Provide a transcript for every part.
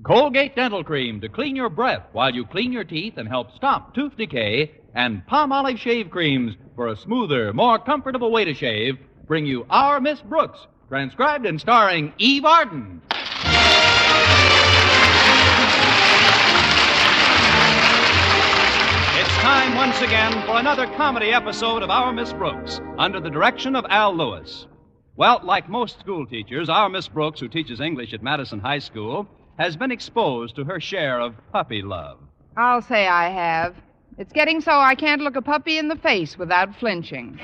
Colgate Dental Cream to clean your breath while you clean your teeth and help stop tooth decay, and Palmolive Shave Creams for a smoother, more comfortable way to shave bring you Our Miss Brooks, transcribed and starring Eve Arden. It's time once again for another comedy episode of Our Miss Brooks, under the direction of Al Lewis. Well, like most school teachers, our Miss Brooks, who teaches English at Madison High School, has been exposed to her share of puppy love. I'll say I have. It's getting so I can't look a puppy in the face without flinching.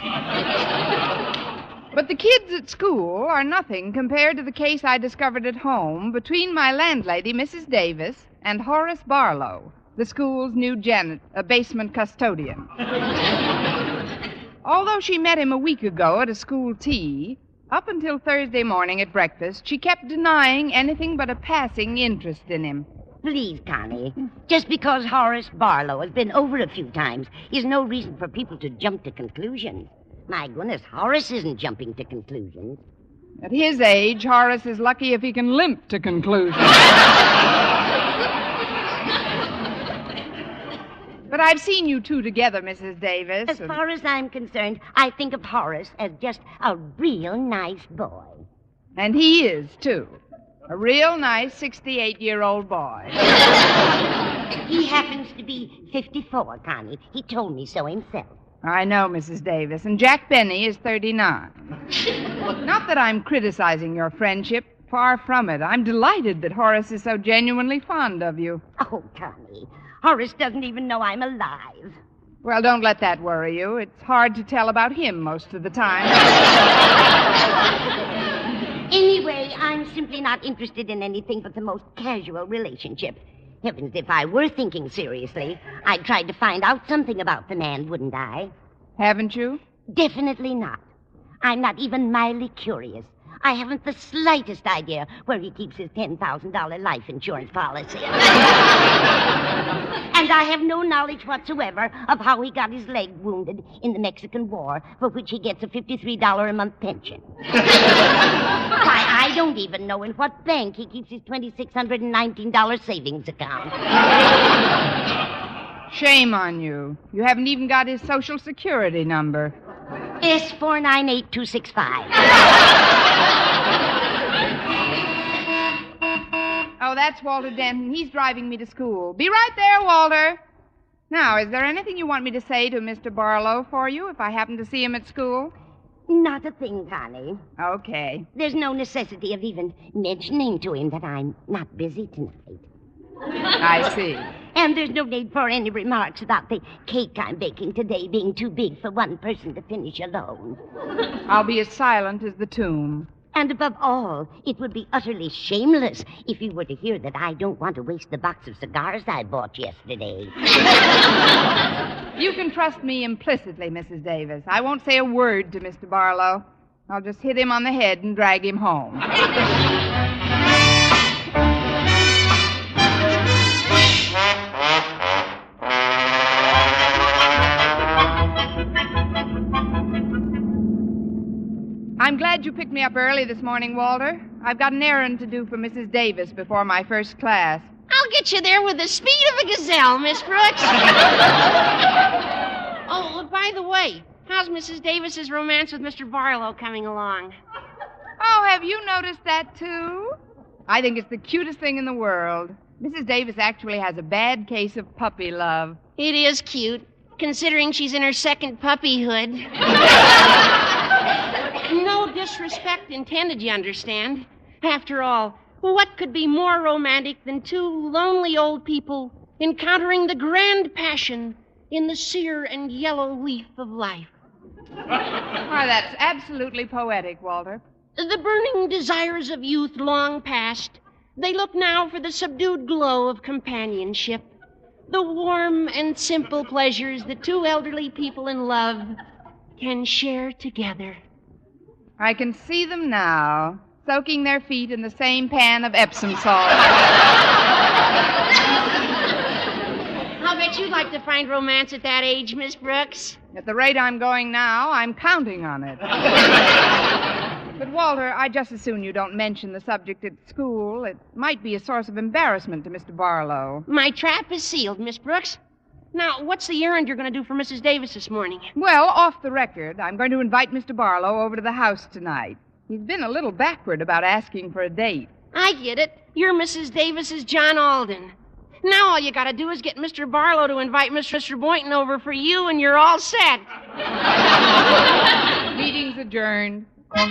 But the kids at school are nothing compared to the case I discovered at home between my landlady, Mrs. Davis, and Horace Barlow, the school's new basement custodian. Although she met him a week ago at a school tea, up until Thursday morning at breakfast, she kept denying anything but a passing interest in him. Please, Connie, just because Horace Barlow has been over a few times is no reason for people to jump to conclusions. My goodness, Horace isn't jumping to conclusions. At his age, Horace is lucky if he can limp to conclusions. But I've seen you two together, Mrs. Davis. As far as I'm concerned, I think of Horace as just a real nice boy. And he is, too. A real nice 68-year-old boy. He happens to be 54, Connie. He told me so himself. I know, Mrs. Davis. And Jack Benny is 39. Not that I'm criticizing your friendship. Far from it. I'm delighted that Horace is so genuinely fond of you. Oh, Connie, Horace doesn't even know I'm alive. Well, don't let that worry you. It's hard to tell about him most of the time. Anyway, I'm simply not interested in anything but the most casual relationship. Heavens, if I were thinking seriously, I'd try to find out something about the man, wouldn't I? Haven't you? Definitely not. I'm not even mildly curious. I haven't the slightest idea where he keeps his $10,000 life insurance policy. And I have no knowledge whatsoever of how he got his leg wounded in the Mexican War, for which he gets a $53 a month pension. Why, I don't even know in what bank he keeps his $2,619 savings account. Shame on you. You haven't even got his Social Security number. S498265. Oh, that's Walter Denton. He's driving me to school. Be right there, Walter. Now, is there anything you want me to say to Mr. Barlow for you if I happen to see him at school? Not a thing, Connie. Okay. There's no necessity of even mentioning to him that I'm not busy tonight. I see. And there's no need for any remarks about the cake I'm baking today being too big for one person to finish alone. I'll be as silent as the tomb. And above all, it would be utterly shameless if you were to hear that I don't want to waste the box of cigars I bought yesterday. You can trust me implicitly, Mrs. Davis. I won't say a word to Mr. Barlow. I'll just hit him on the head and drag him home. I'm glad you picked me up early this morning, Walter. I've got an errand to do for Mrs. Davis before my first class. I'll get you there with the speed of a gazelle, Miss Brooks. Oh, by the way, how's Mrs. Davis's romance with Mr. Barlow coming along? Oh, have you noticed that, too? I think it's the cutest thing in the world. Mrs. Davis actually has a bad case of puppy love. It is cute, considering she's in her second puppyhood. No disrespect intended, you understand. After all, what could be more romantic than two lonely old people encountering the grand passion in the sere and yellow leaf of life? Why, that's absolutely poetic, Walter. The burning desires of youth long past, they look now for the subdued glow of companionship, the warm and simple pleasures that two elderly people in love can share together. I can see them now, soaking their feet in the same pan of Epsom salt. I'll bet you'd like to find romance at that age, Miss Brooks. At the rate I'm going now, I'm counting on it. But, Walter, I'd just as soon you don't mention the subject at school. It might be a source of embarrassment to Mr. Barlow. My trap is sealed, Miss Brooks. Now, what's the errand you're going to do for Mrs. Davis this morning? Well, off the record, I'm going to invite Mr. Barlow over to the house tonight. He's been a little backward about asking for a date. I get it. You're Mrs. Davis's John Alden. Now all you got to do is get Mr. Barlow to invite Mr. Boynton over for you, and you're all set. Meeting's adjourned. Hi,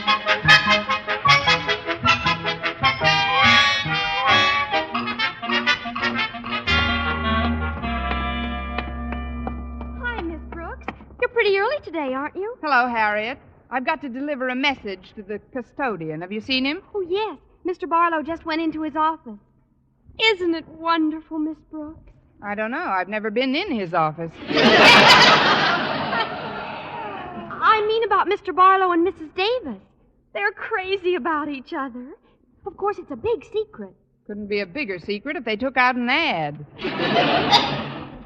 Miss Brooks. You're pretty early today, aren't you? Hello, Harriet. I've got to deliver a message to the custodian. Have you seen him? Oh, yes. Mr. Barlow just went into his office. Isn't it wonderful, Miss Brooks? I don't know. I've never been in his office. I mean about Mr. Barlow and Mrs. Davis. They're crazy about each other. Of course, it's a big secret. Couldn't be a bigger secret if they took out an ad.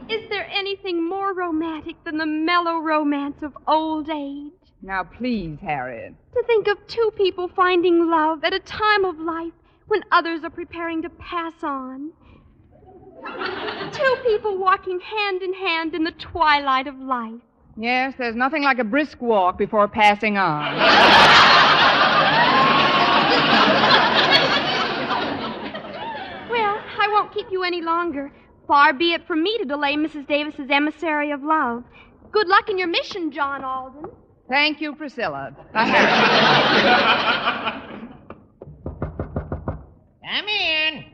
Is there anything more romantic than the mellow romance of old age? Now, please, Harriet. To think of two people finding love at a time of life when others are preparing to pass on. Two people walking hand in hand in the twilight of life. Yes, there's nothing like a brisk walk before passing on. Well, I won't keep you any longer. Far be it from me to delay Mrs. Davis's emissary of love. Good luck in your mission, John Alden. Thank you, Priscilla. Come in.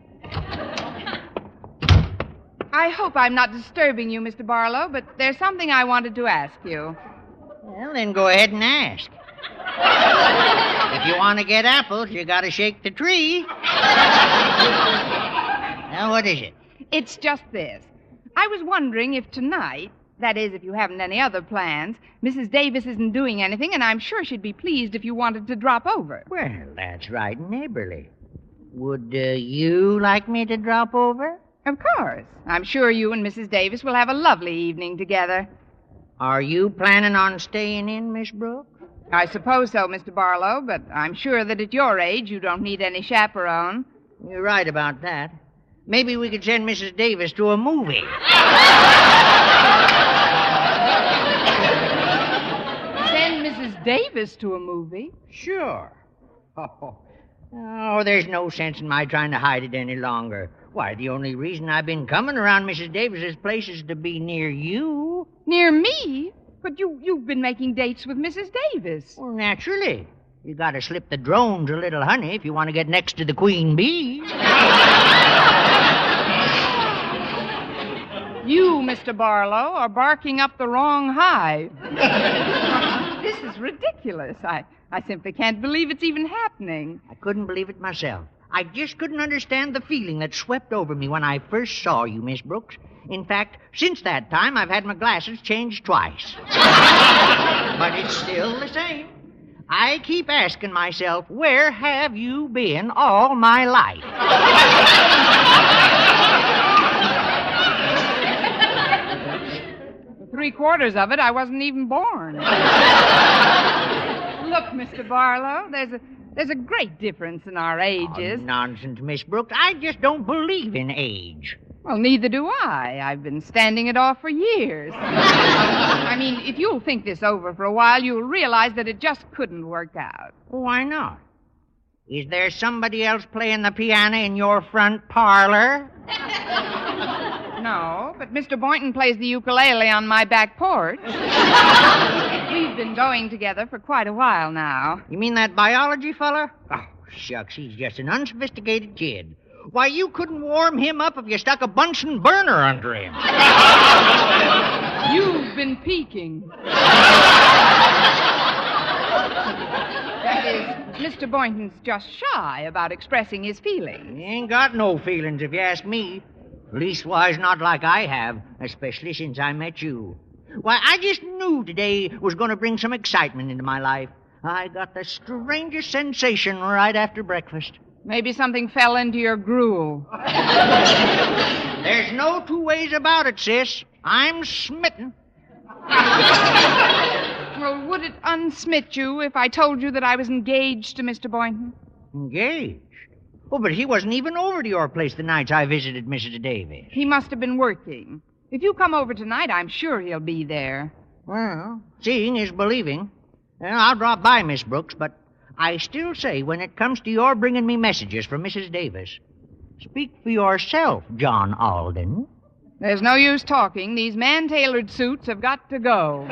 I hope I'm not disturbing you, Mr. Barlow, but there's something I wanted to ask you. Well, then go ahead and ask. If you want to get apples, you got to shake the tree. Now, what is it? It's just this. I was wondering if tonight, that is, if you haven't any other plans, Mrs. Davis isn't doing anything, and I'm sure she'd be pleased if you wanted to drop over. Well, that's right, neighborly. Would you like me to drop over? Of course. I'm sure you and Mrs. Davis will have a lovely evening together. Are you planning on staying in, Miss Brooks? I suppose so, Mr. Barlow, but I'm sure that at your age you don't need any chaperone. You're right about that. Maybe we could send Mrs. Davis to a movie. Send Mrs. Davis to a movie? Sure. Oh, there's no sense in my trying to hide it any longer. Why, the only reason I've been coming around Mrs. Davis's place is to be near you. Near me? But you've been making dates with Mrs. Davis. Well, naturally. You gotta slip the drones a little honey if you want to get next to the queen bee. You, Mr. Barlow, are barking up the wrong hive. This is ridiculous. I simply can't believe it's even happening. I couldn't believe it myself. I just couldn't understand the feeling that swept over me when I first saw you, Miss Brooks. In fact, since that time, I've had my glasses changed twice. But it's still the same. I keep asking myself, where have you been all my life? Three-quarters of it, I wasn't even born. Look, Mr. Barlow, there's a great difference in our ages. Oh, nonsense, Miss Brooks. I just don't believe in age. Well, neither do I. I've been standing it off for years. I mean, if you'll think this over for a while, you'll realize that it just couldn't work out. Why not? Is there somebody else playing the piano in your front parlor? No, but Mr. Boynton plays the ukulele on my back porch. We've been going together for quite a while now. You mean that biology fella? Oh, shucks, he's just an unsophisticated kid. Why, you couldn't warm him up if you stuck a Bunsen burner under him. You've been peeking. That is, Mr. Boynton's just shy about expressing his feelings. He ain't got no feelings, if you ask me. Leastwise, not like I have, especially since I met you. Why, I just knew today was going to bring some excitement into my life. I got the strangest sensation right after breakfast. Maybe something fell into your gruel. There's no two ways about it, sis. I'm smitten. Well, would it unsmit you if I told you that I was engaged to Mr. Boynton? Engaged? Oh, but he wasn't even over to your place the nights I visited Mrs. Davis. He must have been working. If you come over tonight, I'm sure he'll be there. Well, seeing is believing. Well, I'll drop by, Miss Brooks, but I still say when it comes to your bringing me messages from Mrs. Davis, speak for yourself, John Alden. There's no use talking. These man-tailored suits have got to go.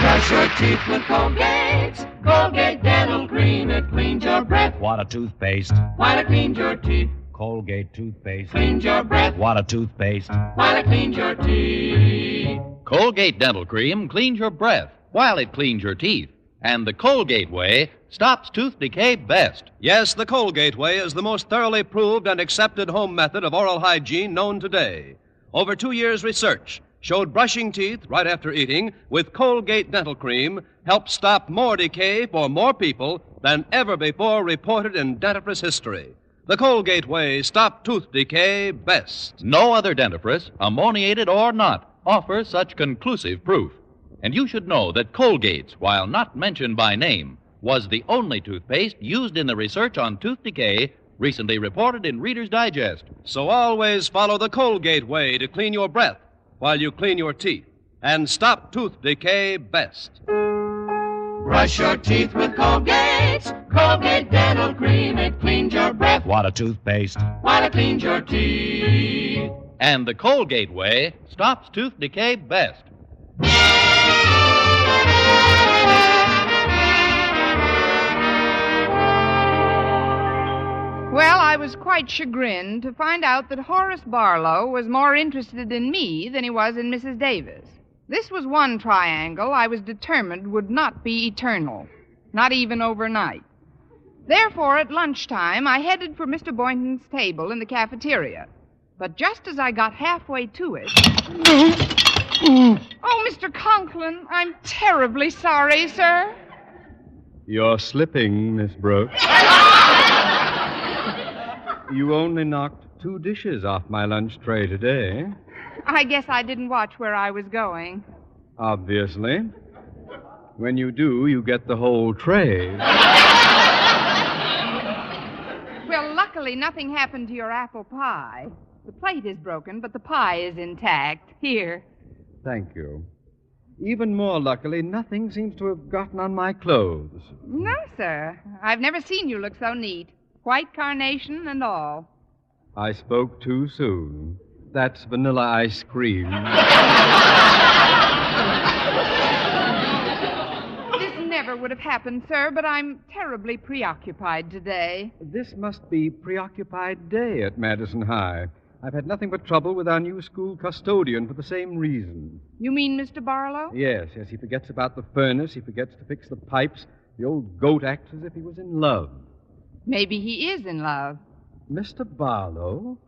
Brush your teeth with Colgate. Colgate Dental Cream. It cleans your breath. What a toothpaste. While it cleans your teeth. Colgate toothpaste. Cleans your breath. What a toothpaste. While it cleans your teeth. Colgate Dental Cream cleans your breath while it cleans your teeth. And the Colgate way stops tooth decay best. Yes, the Colgate way is the most thoroughly proved and accepted home method of oral hygiene known today. Over 2 years' research showed brushing teeth right after eating with Colgate Dental Cream helped stop more decay for more people than ever before reported in dentifrice history. The Colgate way stopped tooth decay best. No other dentifrice, ammoniated or not, offers such conclusive proof. And you should know that Colgate's, while not mentioned by name, was the only toothpaste used in the research on tooth decay recently reported in Reader's Digest. So always follow the Colgate way to clean your breath while you clean your teeth and stop tooth decay best. Brush your teeth with Colgate. Colgate Dental Cream. It cleans your breath. What a toothpaste. While it cleans your teeth. And the Colgate way stops tooth decay best. Well, I was quite chagrined to find out that Horace Barlow was more interested in me than he was in Mrs. Davis. This was one triangle I was determined would not be eternal, not even overnight. Therefore, at lunchtime, I headed for Mr. Boynton's table in the cafeteria. But just as I got halfway to it... Oh, Mr. Conklin, I'm terribly sorry, sir. You're slipping, Miss Brooks. You only knocked 2 dishes off my lunch tray today. I guess I didn't watch where I was going. Obviously. When you do, you get the whole tray. Well, luckily, nothing happened to your apple pie. The plate is broken, but the pie is intact. Here. Thank you. Even more luckily, nothing seems to have gotten on my clothes. No, sir. I've never seen you look so neat. White carnation and all. I spoke too soon. That's vanilla ice cream. This never would have happened, sir, but I'm terribly preoccupied today. This must be Preoccupied Day at Madison High. I've had nothing but trouble with our new school custodian for the same reason. You mean Mr. Barlow? Yes, he forgets about the furnace. He forgets to fix the pipes. The old goat acts as if he was in love. Maybe he is in love. Mr. Barlow?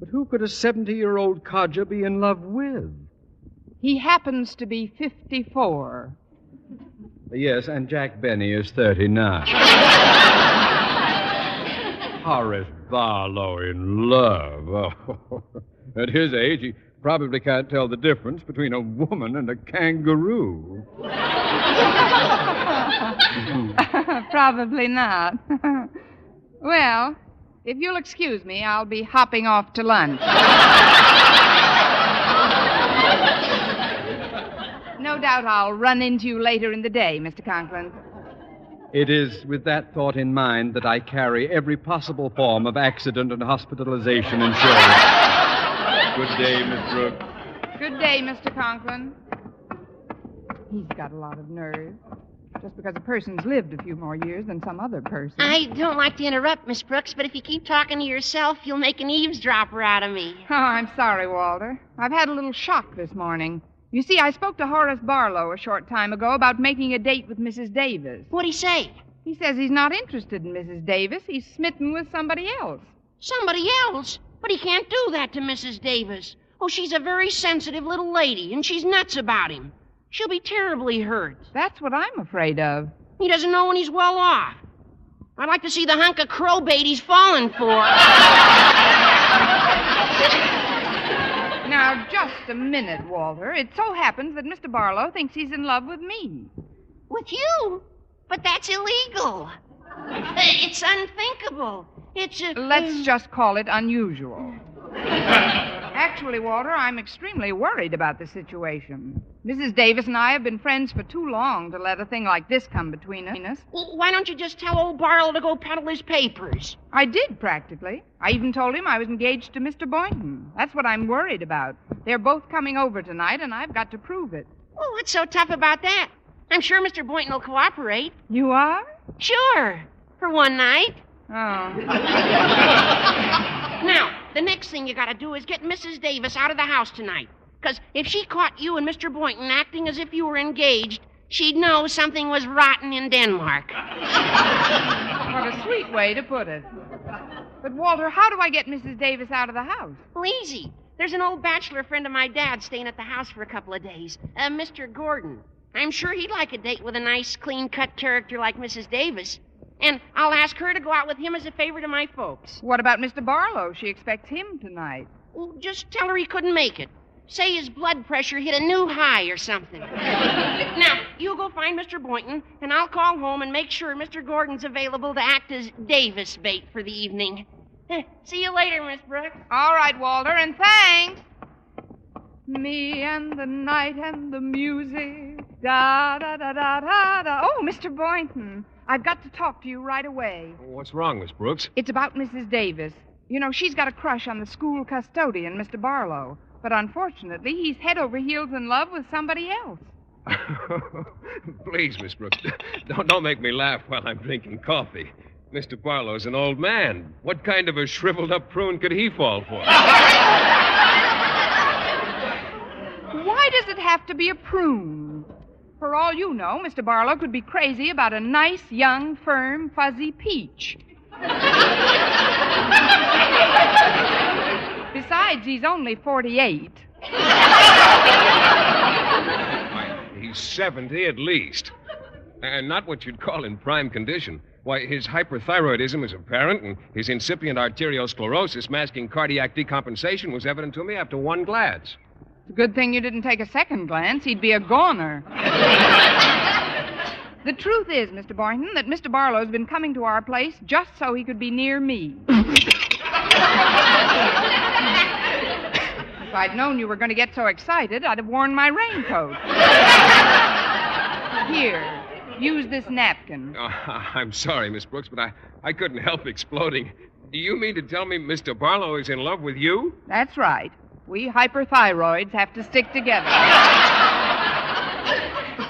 But who could a 70-year-old codger be in love with? He happens to be 54. Yes, and Jack Benny is 39. Horace Barlow in love. Oh, at his age, he probably can't tell the difference between a woman and a kangaroo. Probably not. Well, if you'll excuse me, I'll be hopping off to lunch. No doubt I'll run into you later in the day, Mr. Conklin. It is with that thought in mind that I carry every possible form of accident and hospitalization insurance. Good day, Miss Brooks. Good day, Mr. Conklin. He's got a lot of nerve. Just because a person's lived a few more years than some other person. I don't like to interrupt, Miss Brooks, but if you keep talking to yourself, you'll make an eavesdropper out of me. Oh, I'm sorry, Walter. I've had a little shock this morning. You see, I spoke to Horace Barlow a short time ago about making a date with Mrs. Davis. What'd he say? He says he's not interested in Mrs. Davis. He's smitten with somebody else. Somebody else? But he can't do that to Mrs. Davis. Oh, she's a very sensitive little lady, and she's nuts about him. She'll be terribly hurt. That's what I'm afraid of. He doesn't know when he's well off. I'd like to see the hunk of crowbait he's fallen for. Now, just a minute, Walter. It so happens that Mr. Barlow thinks he's in love with me. With you? But that's illegal. It's unthinkable. It's Let's just call it unusual. Actually, Walter, I'm extremely worried about the situation. Mrs. Davis and I have been friends for too long to let a thing like this come between us. Why don't you just tell old Barlow to go peddle his papers? I did, practically. I even told him I was engaged to Mr. Boynton. That's what I'm worried about. They're both coming over tonight, and I've got to prove it. Oh, what's so tough about that? I'm sure Mr. Boynton will cooperate. You are? Sure. For one night. Oh. Now, the next thing you gotta do is get Mrs. Davis out of the house tonight. Because if she caught you and Mr. Boynton acting as if you were engaged, she'd know something was rotten in Denmark. What a sweet way to put it. But, Walter, how do I get Mrs. Davis out of the house? Well, easy. There's an old bachelor friend of my dad's staying at the house for a couple of days, Mr. Gordon. I'm sure he'd like a date with a nice, clean-cut character like Mrs. Davis. And I'll ask her to go out with him as a favor to my folks. What about Mr. Barlow? She expects him tonight. Well, just tell her he couldn't make it. Say his blood pressure hit a new high or something. Now, you go find Mr. Boynton, and I'll call home and make sure Mr. Gordon's available to act as Davis bait for the evening. See you later, Miss Brooks. All right, Walter, and thanks. Me and the night and the music. Da da da da da da. Oh, Mr. Boynton, I've got to talk to you right away. What's wrong, Miss Brooks? It's about Mrs. Davis. You know, she's got a crush on the school custodian, Mr. Barlow. But unfortunately, he's head over heels in love with somebody else. Please, Miss Brooks, don't make me laugh while I'm drinking coffee. Mr. Barlow's an old man. What kind of a shriveled-up prune could he fall for? Why does it have to be a prune? For all you know, Mr. Barlow could be crazy about a nice, young, firm, fuzzy peach. Besides, he's only 48. He's 70 at least. And not what you'd call in prime condition. Why, his hyperthyroidism is apparent, and his incipient arteriosclerosis masking cardiac decompensation was evident to me after one glance. It's a good thing you didn't take a second glance. He'd be a goner. The truth is, Mr. Boynton, that Mr. Barlow's been coming to our place just so he could be near me. If I'd known you were going to get so excited, I'd have worn my raincoat. Here, use this napkin. I'm sorry, Miss Brooks, but I couldn't help exploding. Do you mean to tell me Mr. Barlow is in love with you? That's right. We hyperthyroids have to stick together.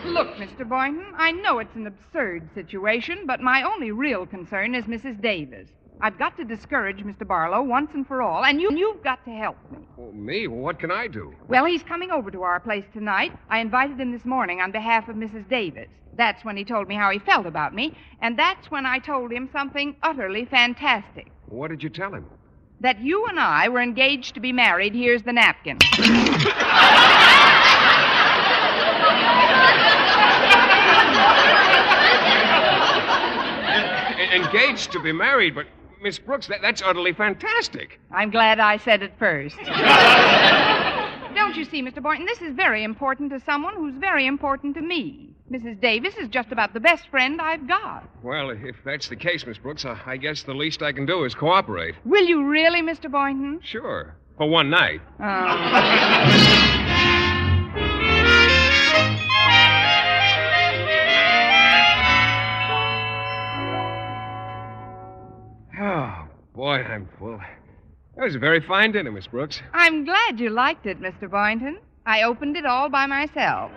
Look, Mr. Boynton, I know it's an absurd situation, but my only real concern is Mrs. Davis. I've got to discourage Mr. Barlow once and for all, and you've got to help me. Oh, me? Well, what can I do? Well, he's coming over to our place tonight. I invited him this morning on behalf of Mrs. Davis. That's when he told me how he felt about me, and that's when I told him something utterly fantastic. What did you tell him? That you and I were engaged to be married. Here's the napkin. Engaged to be married, but Miss Brooks, that's utterly fantastic. I'm glad I said it first. Don't you see, Mr. Boynton, this is very important to someone who's very important to me. Mrs. Davis is just about the best friend I've got. Well, if that's the case, Miss Brooks, I guess the least I can do is cooperate. Will you really, Mr. Boynton? Sure. For one night. Oh, boy, I'm full. That was a very fine dinner, Miss Brooks. I'm glad you liked it, Mr. Boynton. I opened it all by myself.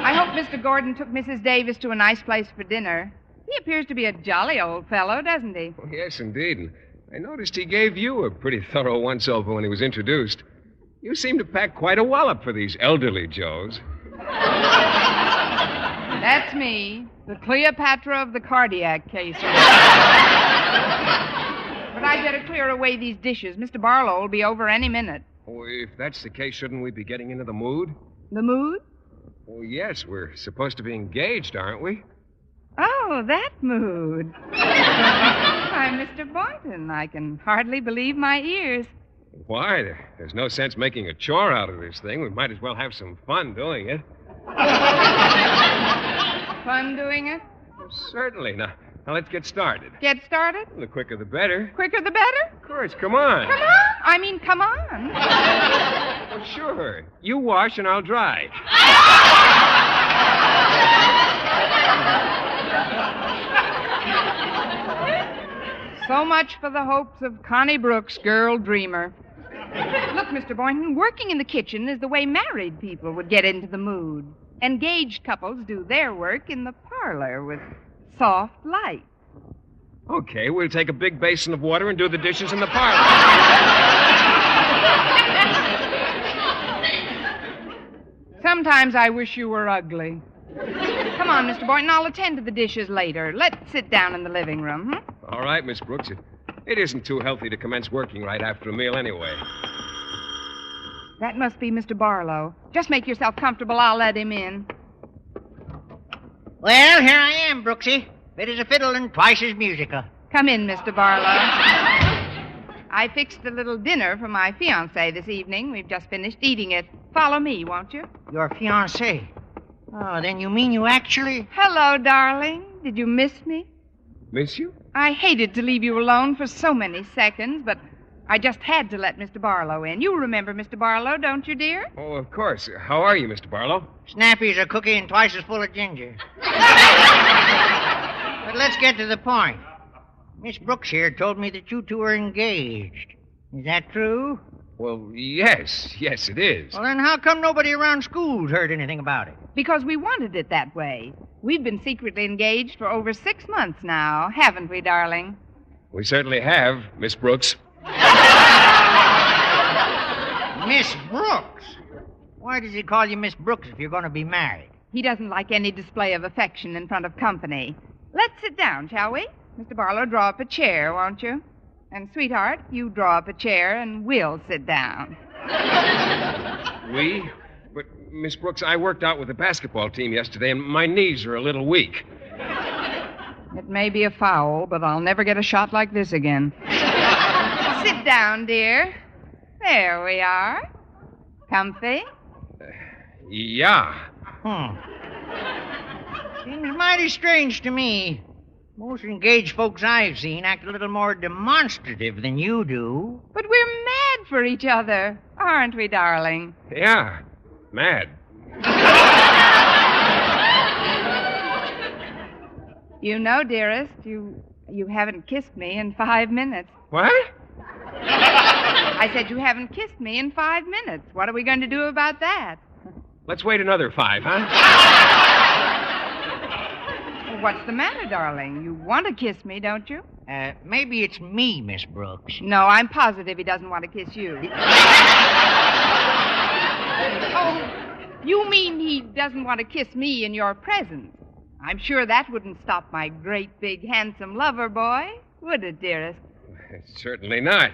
I hope Mr. Gordon took Mrs. Davis to a nice place for dinner. He appears to be a jolly old fellow, doesn't he? Oh, yes, indeed. And I noticed he gave you a pretty thorough once-over when he was introduced. You seem to pack quite a wallop for these elderly Joes. That's me, the Cleopatra of the cardiac cases. But I'd better clear away these dishes. Mr. Barlow will be over any minute. Oh, if that's the case, shouldn't we be getting into the mood? The mood? Oh, yes, we're supposed to be engaged, aren't we? Oh, that mood. Why, Mr. Boynton, I can hardly believe my ears. Why? There's no sense making a chore out of this thing. We might as well have some fun doing it. Fun doing it? Certainly. Now, let's get started. Get started? The quicker the better. Quicker the better? Of course, come on. Come on? I mean, come on. Well, sure. You wash and I'll dry. So much for the hopes of Connie Brooks, girl dreamer. Look, Mr. Boynton, working in the kitchen is the way married people would get into the mood. Engaged couples do their work in the parlor with soft light. Okay, we'll take a big basin of water and do the dishes in the parlor. Sometimes I wish you were ugly. Come on, Mr. Boynton, I'll attend to the dishes later. Let's sit down in the living room, All right, Miss Brooks. It isn't too healthy to commence working right after a meal anyway. That must be Mr. Barlow. Just make yourself comfortable. I'll let him in. Well, here I am, Brooksy. Fit as a fiddle and twice as musical. Come in, Mr. Barlow. I fixed a little dinner for my fiancé this evening. We've just finished eating it. Follow me, won't you? Your fiancé? Oh, then you mean you actually... Hello, darling. Did you miss me? Miss you? I hated to leave you alone for so many seconds, but I just had to let Mr. Barlow in. You remember Mr. Barlow, don't you, dear? Oh, of course. How are you, Mr. Barlow? Snappy as a cookie and twice as full of ginger. But let's get to the point. Miss Brooks here told me that you two are engaged. Is that true? Well, yes, it is. Well, then how come nobody around school's heard anything about it? Because we wanted it that way. We've been secretly engaged for over 6 months now, haven't we, darling? We certainly have, Miss Brooks. Miss Brooks? Why does he call you Miss Brooks if you're going to be married? He doesn't like any display of affection in front of company. Let's sit down, shall we? Mr. Barlow, draw up a chair, won't you? And, sweetheart, you draw up a chair and we'll sit down. We? But, Miss Brooks, I worked out with the basketball team yesterday, and my knees are a little weak. It may be a foul, but I'll never get a shot like this again. Sit down, dear. There we are. Comfy? Yeah. Seems mighty strange to me. Most engaged folks I've seen act a little more demonstrative than you do. But we're mad for each other, aren't we, darling? Yeah. Mad. You know, dearest, you haven't kissed me in 5 minutes. What? I said you haven't kissed me in 5 minutes. What are we going to do about that? Let's wait another 5, huh? What's the matter, darling? You want to kiss me, don't you? Maybe it's me, Miss Brooks. No, I'm positive he doesn't want to kiss you. Oh, you mean he doesn't want to kiss me in your presence? I'm sure that wouldn't stop my great, big, handsome lover boy, would it, dearest? Certainly not.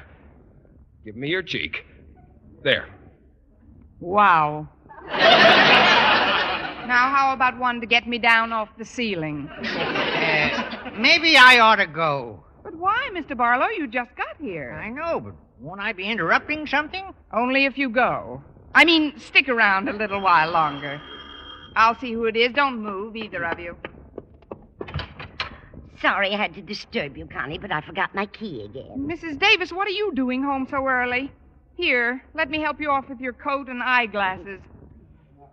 Give me your cheek. There. Wow. Now, how about one to get me down off the ceiling? Maybe I ought to go. But why, Mr. Barlow? You just got here. I know, but won't I be interrupting something? Only if you go. I mean, stick around a little while longer. I'll see who it is. Don't move, either of you. Sorry I had to disturb you, Connie, but I forgot my key again. Mrs. Davis, what are you doing home so early? Here, let me help you off with your coat and eyeglasses.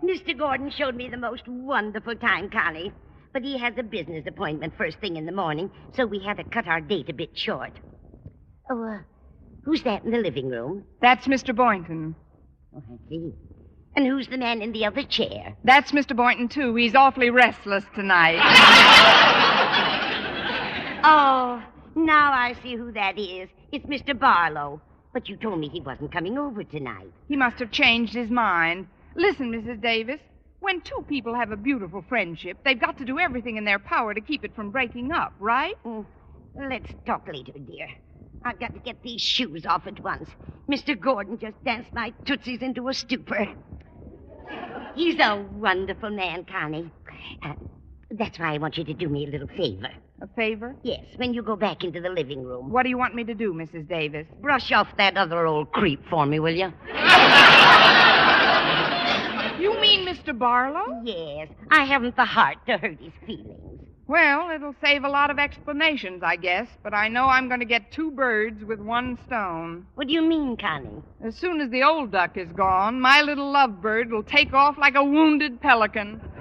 Mr. Gordon showed me the most wonderful time, Connie. But he has a business appointment first thing in the morning, so we had to cut our date a bit short. Oh, who's that in the living room? That's Mr. Boynton. Oh, I see. And who's the man in the other chair? That's Mr. Boynton, too. He's awfully restless tonight. Oh, now I see who that is. It's Mr. Barlow. But you told me he wasn't coming over tonight. He must have changed his mind. Listen, Mrs. Davis, when two people have a beautiful friendship, they've got to do everything in their power to keep it from breaking up, right? Let's talk later, dear. I've got to get these shoes off at once. Mr. Gordon just danced my tootsies into a stupor. He's a wonderful man, Connie. That's why I want you to do me a little favor. A favor? Yes, when you go back into the living room. What do you want me to do, Mrs. Davis? Brush off that other old creep for me, will you? You mean Mr. Barlow? Yes, I haven't the heart to hurt his feelings. Well, it'll save a lot of explanations, I guess, but I know I'm going to get 2 birds with 1 stone. What do you mean, Connie? As soon as the old duck is gone, my little lovebird will take off like a wounded pelican. Eve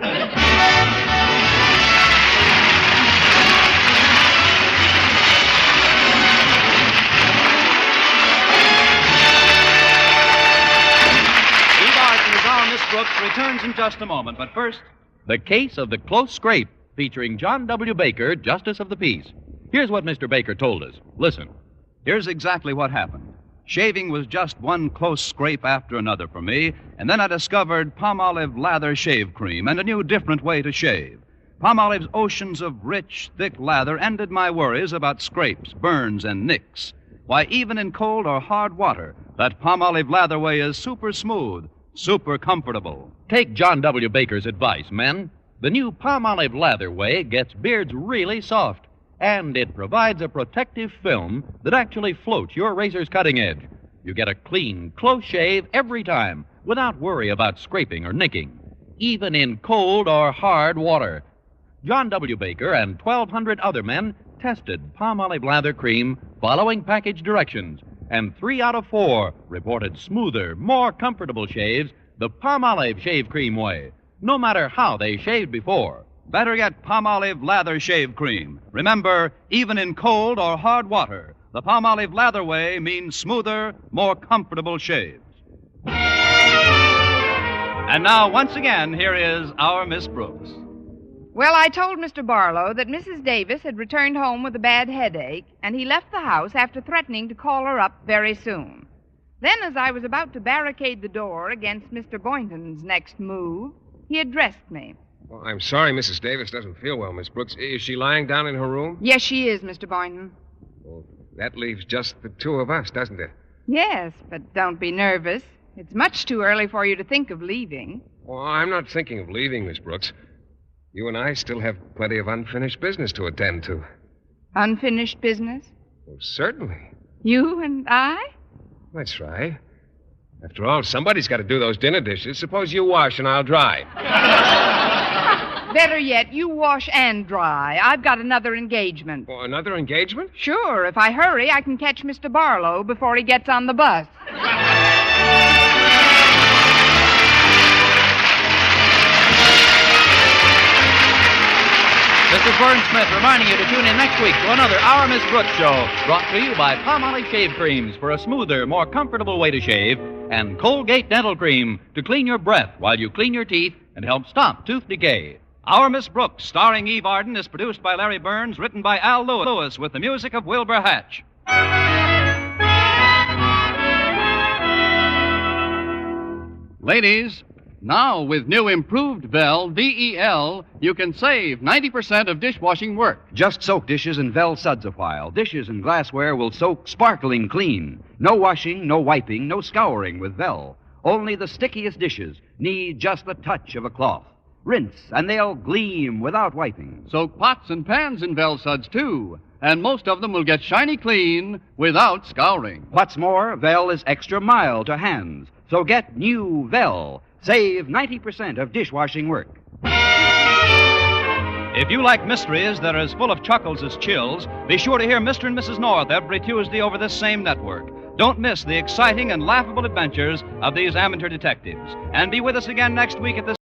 Arden as our Miss Brooks returns in just a moment, but first, The Case of the Close Scrape, featuring John W. Baker, Justice of the Peace. Here's what Mr. Baker told us. Listen. here's exactly what happened. Shaving was just one close scrape after another for me, and then I discovered Palmolive lather shave cream and a new, different way to shave. Palmolive's oceans of rich, thick lather ended my worries about scrapes, burns, and nicks. Why, even in cold or hard water, that Palmolive lather way is super smooth, super comfortable. Take John W. Baker's advice, men. The new Palmolive lather way gets beards really soft, and it provides a protective film that actually floats your razor's cutting edge. You get a clean, close shave every time without worry about scraping or nicking, even in cold or hard water. John W. Baker and 1,200 other men tested Palmolive lather cream following package directions, and 3 out of 4 reported smoother, more comfortable shaves the Palmolive shave cream way, no matter how they shaved before. Better get Palmolive lather shave cream. Remember, even in cold or hard water, the Palmolive lather way means smoother, more comfortable shaves. And now, once again, here is our Miss Brooks. Well, I told Mr. Barlow that Mrs. Davis had returned home with a bad headache, and he left the house after threatening to call her up very soon. Then, as I was about to barricade the door against Mr. Boynton's next move, he addressed me. Well, I'm sorry Mrs. Davis doesn't feel well, Miss Brooks. Is she lying down in her room? Yes, she is, Mr. Boynton. Well, that leaves just the 2 of us, doesn't it? Yes, but don't be nervous. It's much too early for you to think of leaving. Well, I'm not thinking of leaving, Miss Brooks. You and I still have plenty of unfinished business to attend to. Unfinished business? Well, certainly. You and I? That's right. After all, somebody's got to do those dinner dishes. Suppose you wash and I'll dry. Better yet, you wash and dry. I've got another engagement. Well, another engagement? Sure, if I hurry, I can catch Mr. Barlow before he gets on the bus. This is Vern Smith reminding you to tune in next week to another Our Miss Brooks show, brought to you by Palmolive Shave Creams for a smoother, more comfortable way to shave, and Colgate Dental Cream to clean your breath while you clean your teeth and help stop tooth decay. Our Miss Brooks, starring Eve Arden, is produced by Larry Burns, written by Al Lewis, with the music of Wilbur Hatch. Ladies, now with new improved Vel, V-E-L, you can save 90% of dishwashing work. Just soak dishes in Vel suds a while. Dishes and glassware will soak sparkling clean. No washing, no wiping, no scouring with Vel. Only the stickiest dishes need just the touch of a cloth. Rinse, and they'll gleam without wiping. Soak pots and pans in Vel suds, too. And most of them will get shiny clean without scouring. What's more, Vel is extra mild to hands. So get new Vel. Save 90% of dishwashing work. If you like mysteries that are as full of chuckles as chills, be sure to hear Mr. and Mrs. North every Tuesday over this same network. Don't miss the exciting and laughable adventures of these amateur detectives. And be with us again next week at this